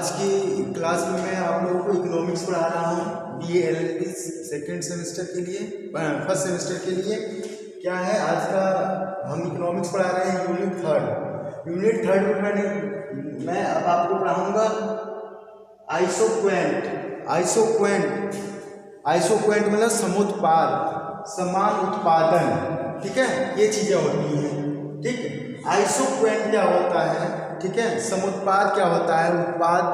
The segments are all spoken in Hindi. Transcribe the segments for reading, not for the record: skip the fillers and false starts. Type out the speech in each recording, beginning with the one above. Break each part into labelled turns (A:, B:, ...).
A: आज की क्लास में मैं आप लोगों को इकोनॉमिक्स पढ़ा रहा हूँ BA LLB सेकेंड सेमेस्टर के लिए, फर्स्ट सेमेस्टर के लिए। क्या है, आज का हम इकोनॉमिक्स पढ़ा रहे हैं यूनिट थर्ड में मैं अब आपको पढ़ाऊँगा आइसोक्वेंट मतलब समुत्पाद, समान उत्पादन। ठीक है, ये चीज़ें होती हैं। ठीक है, आइसोक्वेंट क्या होता है, ठीक है, समुत्पाद क्या होता है, उत्पाद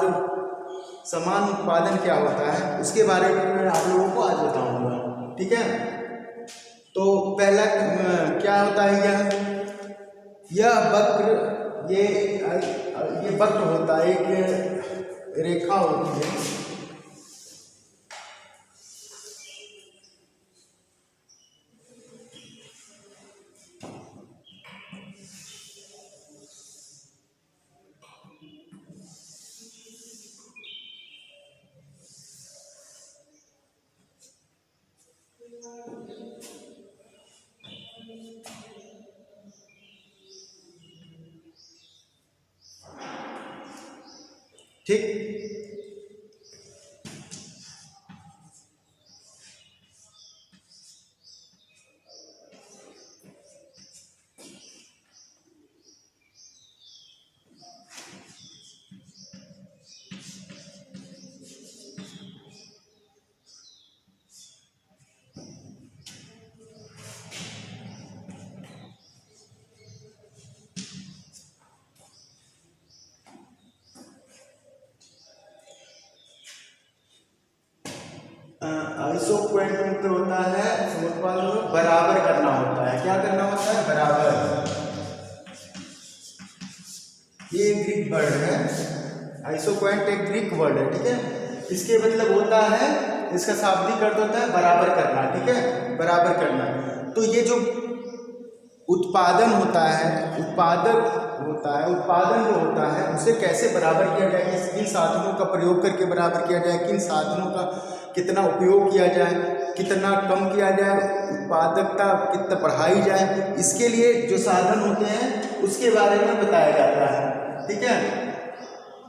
A: समान उत्पादन क्या होता है, उसके बारे में मैं आप लोगों को आज बताऊंगा। ठीक है, तो पहला क्या होता है, यह वक्र, ये वक्र होता है, एक रेखा होती है। ठीक, आइसोक्वेंट मतलब होता है समुत्पाद में बराबर करना होता है। क्या करना होता है, बराबर। ये ग्रीक वर्ड है, आइसोक्वेंट एक ग्रीक वर्ड है। ठीक है, इसके मतलब होता है, इसका शाब्दिक अर्थ होता है बराबर करना। ठीक है, बराबर करना। तो ये जो उत्पादन होता है, उत्पादन जो होता है उसे कैसे बराबर किया जाए, किन साधनों का प्रयोग करके बराबर किया जाए, किन साधनों का कितना उपयोग किया जाए, कितना कम किया जाए, उत्पादकता कितना बढ़ाई जाए, इसके लिए जो साधन होते हैं उसके बारे में बताया जाता है। ठीक है,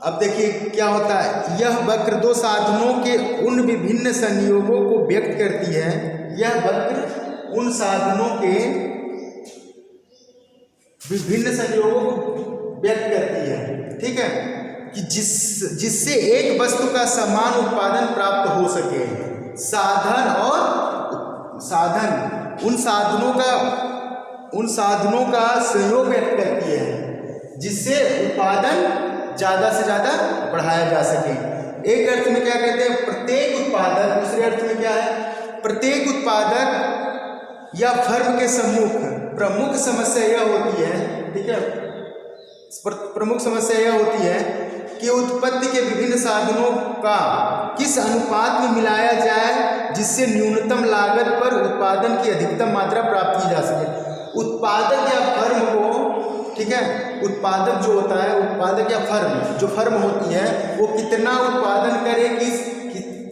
A: अब देखिए क्या होता है, यह वक्र दो साधनों के उन विभिन्न संयोगों को व्यक्त करती है। यह वक्र उन साधनों के विभिन्न संयोगों को व्यक्त करती है। ठीक है, कि जिससे एक वस्तु का समान उत्पादन प्राप्त हो सके। साधन उन साधनों का संयोग व्यक्त करती है जिससे उत्पादन ज़्यादा से ज़्यादा बढ़ाया जा सके। एक अर्थ में क्या कहते हैं, प्रत्येक उत्पादक, दूसरे अर्थ में क्या है, प्रत्येक उत्पादक या फर्म के सम्मुख प्रमुख समस्या यह होती है। ठीक है, प्रमुख समस्या यह होती है कि उत्पत्ति के विभिन्न साधनों का किस अनुपात में मिलाया जाए जिससे न्यूनतम लागत पर उत्पादन की अधिकतम मात्रा प्राप्त की जा सके। उत्पादक या फर्म को, ठीक है, उत्पादक जो होता है, उत्पादक या फर्म, जो फर्म होती है वो कितना उत्पादन करे,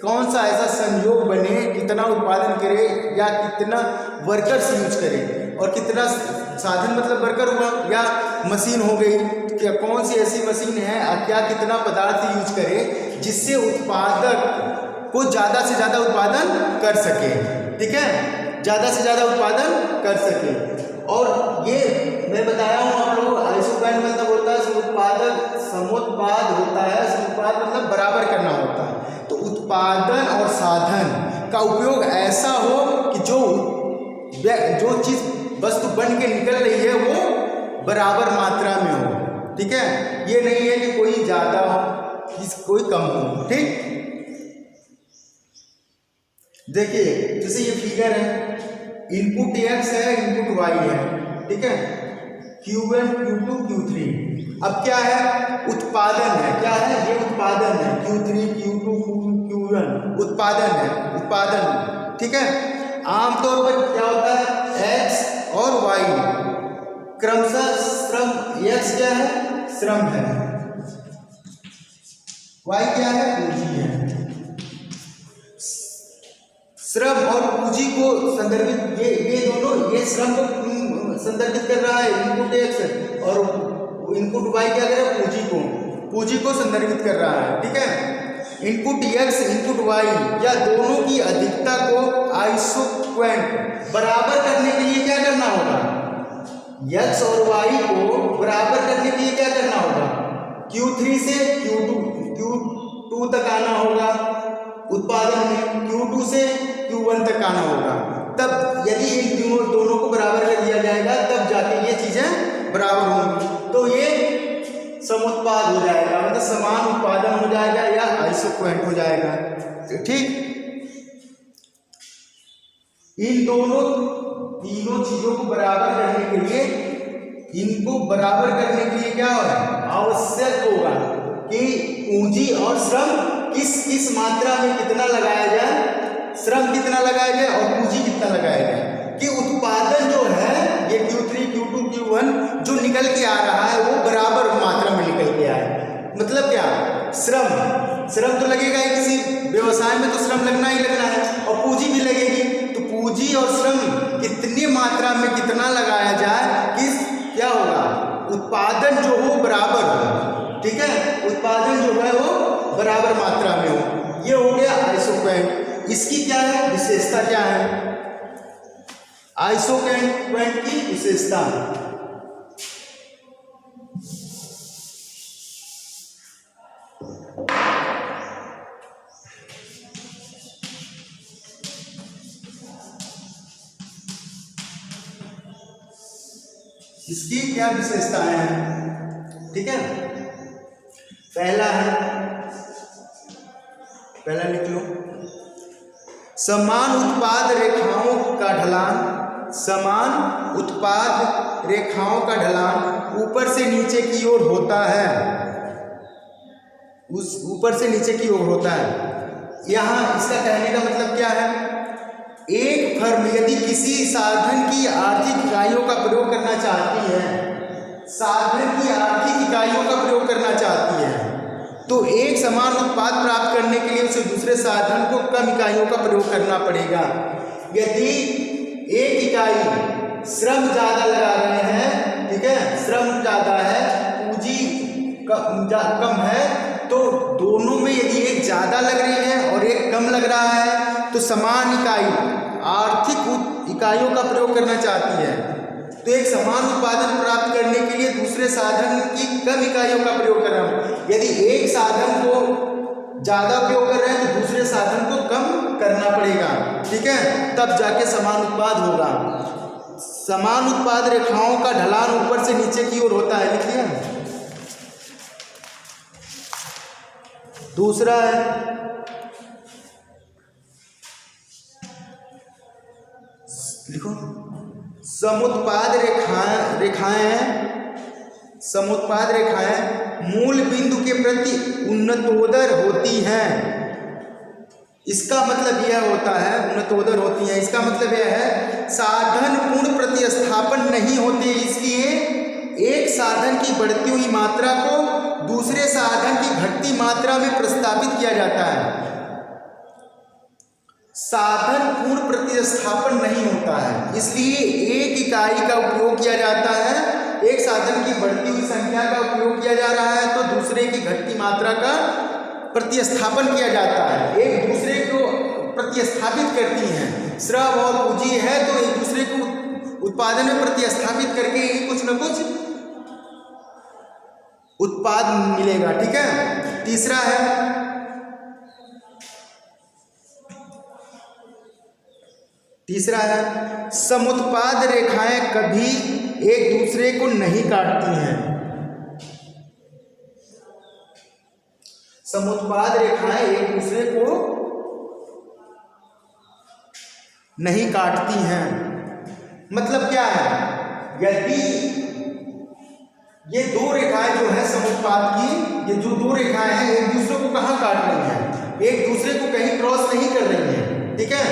A: कौन सा ऐसा संयोग बने, कितना उत्पादन करे या कितना वर्कर्स यूज करे, और कितना साधन मतलब वर्कर हुआ या मशीन हो गई, क्या कौन सी ऐसी मशीन है, क्या कितना पदार्थ यूज करे जिससे उत्पादक को ज़्यादा से ज़्यादा उत्पादन कर सके। ठीक है, ज़्यादा से ज़्यादा उत्पादन कर सके। और ये मैं बताया हूँ आप लोगों को, आइसोक्वेंट मतलब होता है समुत्पाद होता है, समुत्पाद मतलब बराबर करना होता है। तो उत्पादन और साधन का उपयोग ऐसा हो कि जो चीज़ वस्तु बन के निकल रही है वो बराबर मात्रा में हो। ठीक है, ये नहीं है कि कोई ज़्यादा हो, कोई कम हो। ठीक, देखिए जैसे ये फिगर है, इनपुट x है, इनपुट y है। ठीक है, Q1 Q2 Q3। अब क्या है, उत्पादन है, क्या है, ये उत्पादन है, Q3 Q2 Q1 उत्पादन। ठीक है, आमतौर पर क्या होता है, x और y क्रमशः श्रम, x क्या है, श्रम है, y क्या है, पूंजी है। श्रम और पूंजी को संदर्भित, ये दोनों, ये श्रम को संदर्भित कर रहा है इनपुट x, और इनपुट y क्या कर रहा है, पूंजी को। पूंजी को संदर्भित कर रहा है, ठीक है। इनपुट x इनपुट y या दोनों की अधिकता को आइसोक्वेंट बराबर करने के लिए क्या करना होगा, x और y को बराबर करने के लिए क्या करना होगा, Q3 से Q2 तक आना होगा उत्पादन में, Q2 से Q1 तक आना होगा। तब यदि इन दोनों को बराबर कर दिया जाएगा तब जाके ये चीजें बराबर होंगी, तो ये समुत्पाद हो जाएगा, मतलब समान उत्पादन हो जाएगा या आइसोक्वेंट हो जाएगा, ठीक। इन तीनों चीजों को बराबर करने के लिए, इनको बराबर करने के लिए क्या होगा, आवश्यक होगा कि पूंजी और श्रम किस मात्रा में कितना लगाया जाए, श्रम कितना लगाया जाए और पूंजी कितना लगाया जाए, कि उत्पादन जो है ये Q3 Q2 Q1 जो निकल के आ रहा है वो बराबर मात्रा में निकल के आए। मतलब क्या, श्रम तो लगेगा ही, किसी व्यवसाय में तो श्रम लगना ही लगना है, और पूंजी भी लगेगी, तो पूंजी और श्रम कितनी मात्रा में कितना लगाया जाए, क्या होगा, उत्पादन जो हो बराबर हो, ठीक है, उत्पादन जो है वो बराबर मात्रा में हो। ये हो गया आइसोक्वेंट। इसकी क्या है विशेषता, क्या है आइसोक्वेंट की विशेषता, इसकी क्या विशेषताएं हैं, ठीक है। पहला लिख लो, समान उत्पाद रेखाओं का ढलान, समान उत्पाद रेखाओं का ढलान ऊपर से नीचे की ओर होता है, उस ऊपर से नीचे की ओर होता है। यहाँ इसका कहने का मतलब क्या है, एक फर्म यदि किसी साधन की आर्थिक इकाइयों का प्रयोग करना चाहती है, साधन की आर्थिक इकाइयों का प्रयोग करना चाहती है, तो एक समान उत्पाद प्राप्त करने के लिए उसे दूसरे साधन को कम इकाइयों का प्रयोग करना पड़ेगा। यदि एक इकाई श्रम ज़्यादा लगा रहे हैं, ठीक है, श्रम ज़्यादा है, पूंजी कम है, तो दोनों में यदि एक ज़्यादा लग रही है और एक कम लग रहा है, तो समान इकाई आर्थिक इकाइयों का प्रयोग करना चाहती है, तो एक समान उत्पादन प्राप्त करने के लिए दूसरे साधन की कम इकाइयों का प्रयोग करना। यदि एक साधन को ज़्यादा उपयोग कर रहे हैं तो दूसरे साधन को कम करना पड़ेगा, ठीक है, तब जाके समान उत्पाद होगा। समान उत्पाद रेखाओं का ढलान ऊपर से नीचे की ओर होता है, लिख लिया। दूसरा है लिखो, समुत्पाद रेखाएं मूल बिंदु के प्रति उन्नतोदर होती हैं। इसका मतलब यह होता है, उन्नतोदर होती हैं, इसका मतलब यह है साधन पूर्ण प्रतिस्थापन नहीं होते, इसलिए एक साधन की बढ़ती हुई मात्रा को दूसरे साधन की घटती मात्रा में प्रतिस्थापित किया जाता है। साधन पूर्ण प्रतिस्थापन नहीं होता है, इसलिए एक इकाई का उपयोग किया जाता है, एक साधन की बढ़ती हुई संख्या का उपयोग किया जा रहा है तो दूसरे की घटती मात्रा का प्रतिस्थापन किया जाता है, एक दूसरे को प्रतिस्थापित करती हैं। श्रम और पूंजी है तो एक दूसरे को उत्पादन में प्रतिस्थापित करके ही कुछ न कुछ उत्पाद मिलेगा, ठीक है। तीसरा है समुत्पाद रेखाएं कभी एक दूसरे को नहीं काटती हैं। समुत्पाद रेखाएं एक दूसरे को नहीं काटती हैं, मतलब क्या है, यदि ये दो रेखाएं जो है समुत्पाद की, ये जो दो रेखाएं हैं एक दूसरे को कहाँ काट रही हैं, एक दूसरे को कहीं क्रॉस नहीं कर रही हैं, ठीक है।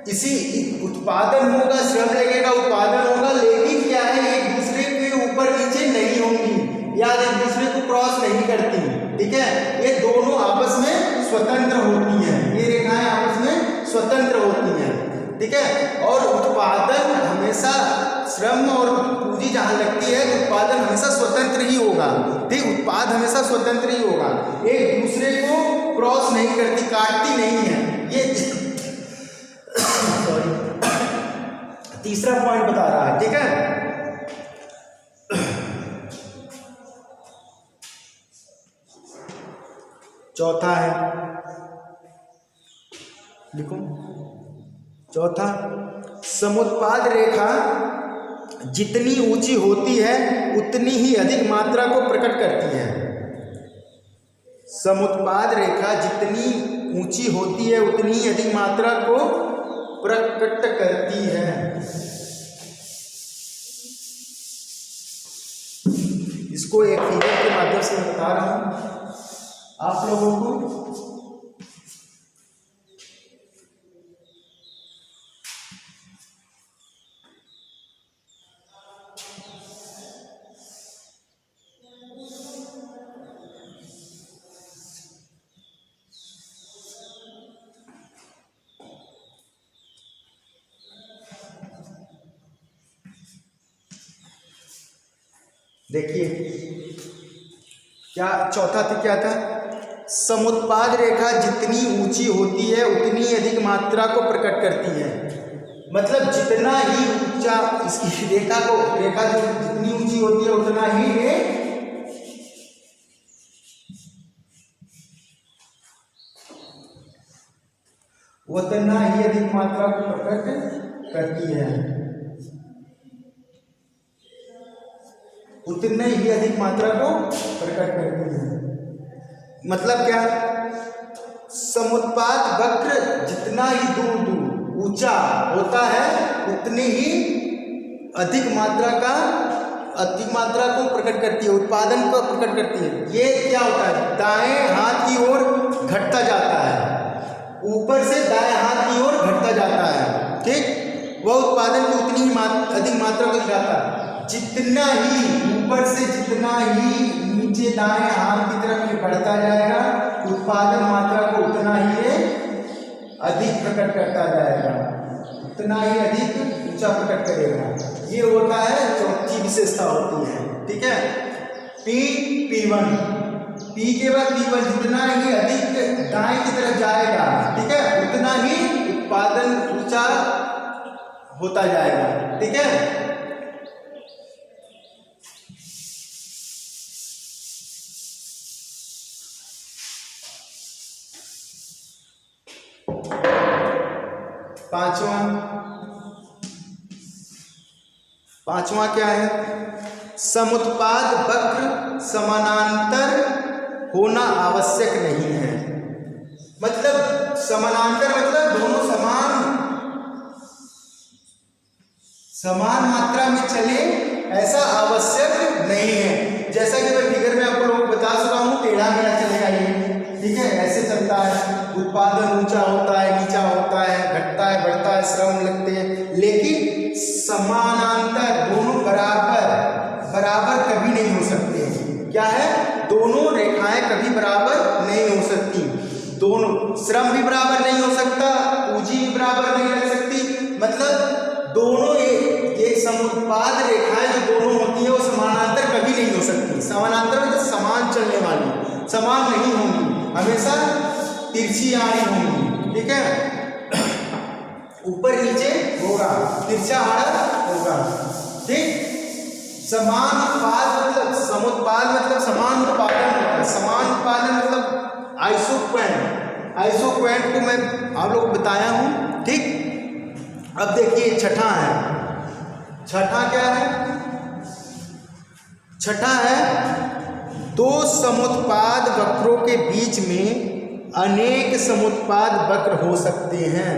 A: इसी उत्पादन होगा, श्रम लगेगा, उत्पादन होगा, लेकिन क्या है एक दूसरे के ऊपर नीचे नहीं होंगी या एक दूसरे को क्रॉस नहीं करती, ठीक है। ये दोनों आपस में स्वतंत्र होती हैं, ये रेखाएं आपस में स्वतंत्र होती हैं, ठीक है। और उत्पादन हमेशा श्रम और पूंजी जहाँ लगती है उत्पादन हमेशा स्वतंत्र ही होगा। ठीक, उत्पाद हमेशा स्वतंत्र ही होगा, एक दूसरे को क्रॉस नहीं करती, काटती नहीं है। ये सॉरी तीसरा पॉइंट बता रहा है। ठीक है, चौथा है, लिखो चौथा, समुत्पाद रेखा जितनी ऊंची होती है उतनी ही अधिक मात्रा को प्रकट करती है। समुत्पाद रेखा जितनी ऊंची होती है उतनी ही अधिक मात्रा को प्रकट करती है। इसको एक फिगर के माध्यम से मैं बता रहा हूं आप लोगों को। देखिए क्या चौथा था, क्या था, समुत्पाद रेखा जितनी ऊंची होती है उतनी अधिक मात्रा को प्रकट करती है। मतलब जितना ही ऊंचा इसकी रेखा जो जितनी ऊंची होती है उतना ही ये उतना ही अधिक मात्रा को प्रकट करती है, उतने ही अधिक मात्रा को प्रकट करती है। मतलब क्या, समुत्पाद वक्र जितना ही दूर ऊंचा होता है उतनी ही अधिक मात्रा को प्रकट करती है, उत्पादन को प्रकट करती है। ये क्या होता है, दाएं हाथ की ओर घटता जाता है, ऊपर से दाएं हाथ की ओर घटता जाता है। ठीक, वह उत्पादन की उतनी ही अधिक मात्रा को दिखाता है। जितना ही ऊपर से जितना ही नीचे दाएं हाथ की तरफ ये बढ़ता जाएगा उत्पादन मात्रा को उतना ही ये अधिक प्रकट करता जाएगा, उतना ही अधिक ऊंचा प्रकट करेगा। ये होता है चौथी विशेषता होती है। ठीक है, P1 P के बाद P1 जितना ही अधिक दाएं की तरफ जाएगा, ठीक है, उतना ही उत्पादन ऊंचा होता जाएगा। ठीक है, पांचवा क्या है, समुत्पाद वक्र समानांतर होना आवश्यक नहीं है। मतलब समानांतर मतलब दोनों समान मात्रा में चले ऐसा आवश्यक नहीं है। जैसा कि मैं फिगर में आप लोगों को बता चुका हूँ, टेढ़ा मेढ़ा चलेगा ये, ठीक है, ऐसे चलता है, उत्पादन ऊंचा होता है, नीचा होता है, घटता है, बढ़ता है, श्रम लगते हैं, लेकिन समानांतर दोनों बराबर कभी नहीं हो सकते। क्या है, दोनों रेखाएं कभी बराबर नहीं हो सकती, दोनों श्रम भी बराबर नहीं हो सकता, पूंजी भी बराबर नहीं लग सकती। मतलब दोनों एक समुत्पाद रेखाएं जो दोनों होती है वो समानांतर कभी नहीं हो सकती। समानांतर मतलब समान चलने वाली, समान नहीं होंगी, हमेशा तिरछी आड़ी होंगी। ठीक है, ऊपर नीचे होगा, तिरछा आड़ा होगा। ठीक, समान उत्पाद मतलब समुत्पाद मतलब समान उत्पादन होता है। समान उत्पादन मतलब आइसोक्वेंट को मैं आप लोग को बताया हूँ। ठीक, अब देखिए छठा है, छठा क्या है, छठा है दो समुत्पाद वक्रों के बीच में अनेक समुत्पाद वक्र हो सकते हैं।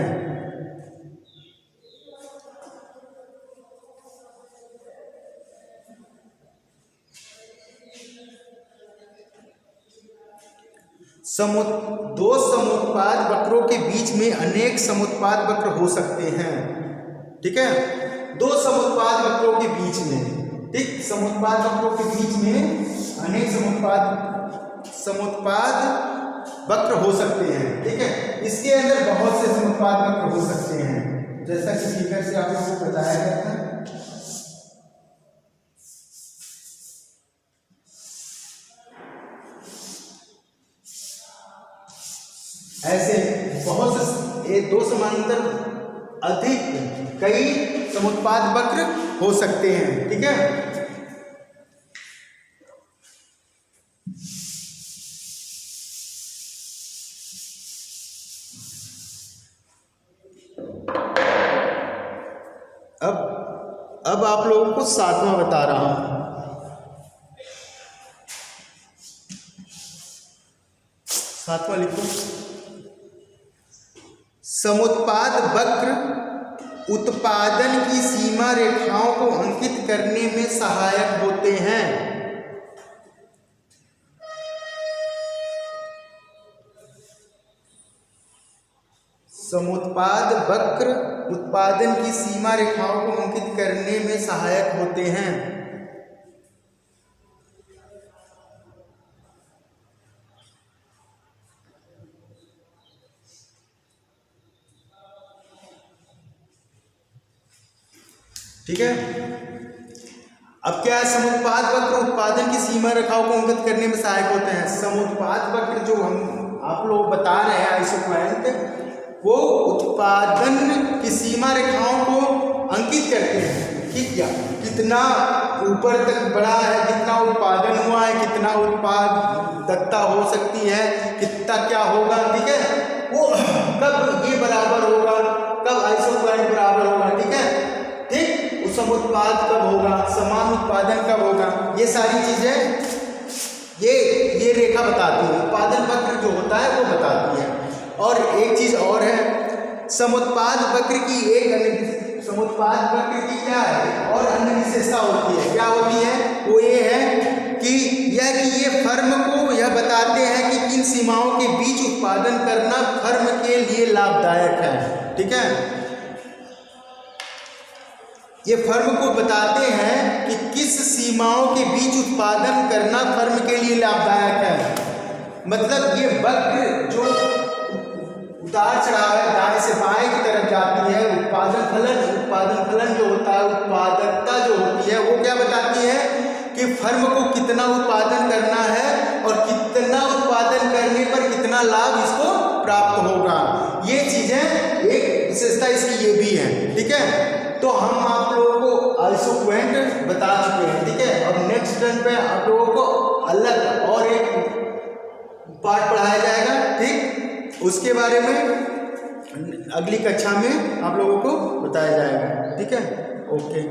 A: दो समुत्पाद वक्रों के बीच में अनेक समुत्पाद वक्र हो सकते हैं। ठीक है, दो समुत्पाद वक्रों के बीच में, ठीक, समुत्पाद वक्रों के बीच में अनेक समुत्पाद वक्र हो सकते हैं। ठीक है, इसके अंदर बहुत से समुत्पाद वक्र हो सकते हैं, जैसा कि फिगर से आप लोगों को बताया गया था। ऐसे बहुत से ये दो समांतर अधिक कई समुत्पाद वक्र हो सकते हैं। ठीक है, अब आप लोगों को सातवां बता रहा हूं। सातवां लिखो, समुत्पाद वक्र उत्पादन की सीमा रेखाओं को अंकित करने में सहायक होते हैं। समुत्पाद वक्र उत्पादन की सीमा रेखाओं को अंकित करने में सहायक होते हैं। ठीक है, अब क्या है, समुत्पाद वक्र उत्पादन की सीमा रेखाओं को अंकित करने में सहायक होते हैं। समुत्पाद वक्र जो हम आप लोग बता रहे हैं आइसोक्वांट, वो उत्पादन की सीमा रेखाओं को अंकित करते हैं। ठीक है, कितना ऊपर तक बढ़ा है, कितना उत्पादन हुआ है, कितना उत्पादकता हो सकती है, कितना क्या होगा। ठीक है, वो कब ये बराबर होगा, कब आइसोक्वांट बराबर होगा। ठीक है, ठीक, समुत्पाद कब होगा, समान उत्पादन कब होगा, ये सारी चीजें ये रेखा बताती है। उत्पादन वक्र जो होता है वो बताती है। और एक चीज और है, समुत्पाद वक्र की समुत्पाद वक्र की क्या है और अन्य विशेषता होती है। क्या होती है, वो ये है कि ये फर्म को यह बताते हैं कि किन सीमाओं के बीच उत्पादन करना फर्म के लिए लाभदायक है। ठीक है, ये फर्म को बताते हैं कि किस सीमाओं के बीच उत्पादन करना फर्म के लिए लाभदायक है। मतलब ये वक्र जो उतार चढ़ाव है, दाएं से बाएं की तरफ जाती है, उत्पादन फलन जो होता है, उत्पादकता जो होती है, वो क्या बताती है कि फर्म को कितना उत्पादन करना है और कितना उत्पादन करने पर कितना लाभ इसको प्राप्त होगा। ये चीजें एक विशेषता इसकी ये भी है। ठीक है, तो हम आप लोगों को आइसोक्वांट बता चुके हैं। ठीक है, अब नेक्स्ट टर्न पे आप लोगों को अलग और एक पार्ट पढ़ाया जाएगा। ठीक, उसके बारे में अगली कक्षा में आप लोगों को बताया जाएगा। ठीक है, ओके।